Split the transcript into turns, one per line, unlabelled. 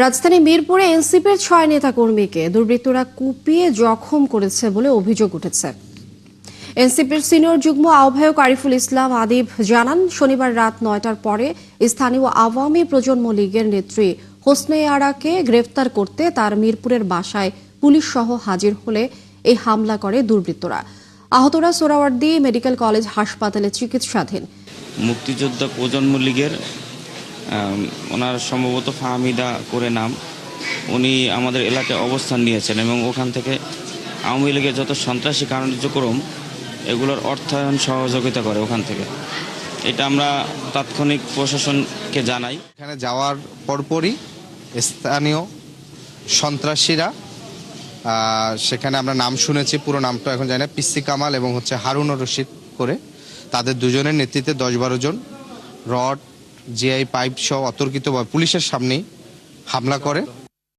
রাজধানী মিরপুরে এনসিপির 6 নেতাকর্মীকে দুর্বৃত্তরা কুপিয়ে জখম করেছে বলে অভিযোগ উঠেছে। এনসিপির সিনিয়র যুগ্ম আহ্বায়ক আরিফুল ইসলাম আদিব জানান, শনিবার রাত 9টার পরে স্থানীয় আওয়ামী প্রজন্ম লীগের নেত্রী হোসনে আরাকে গ্রেফতার করতে তার মিরপুরের বাসায় পুলিশ সহ হাজির হলে এই হামলা করে দুর্বৃত্তরা। আহতরা সোহরাওয়ার্দী মেডিকেল কলেজ হাসপাতালে চিকিৎসাধীন।
মুক্তিযোদ্ধা প্রজন্ম লীগের ওনার সম্ভবত ফাহমিদা করে নাম, উনি আমাদের এলাকায় অবস্থান নিয়েছেন এবং ওখান থেকে আওয়ামী লীগের যত সন্ত্রাসী কার্যক্রম এগুলোর অর্থায়ন সহযোগিতা করে ওখান থেকে। এটা আমরা তাৎক্ষণিক প্রশাসনকে জানাই।
এখানে যাওয়ার পরপরই স্থানীয় সন্ত্রাসীরা, সেখানে আমরা নাম শুনেছি, পুরো নামটা এখন জানি না, পিসি কামাল এবং হারুনুর রশিদ করে, তাদের দুজনের নেতৃত্বে 10-12 জন রড, জিআই পাইপ সহ অতর্কিতভাবে পুলিশের সামনেই হামলা করে।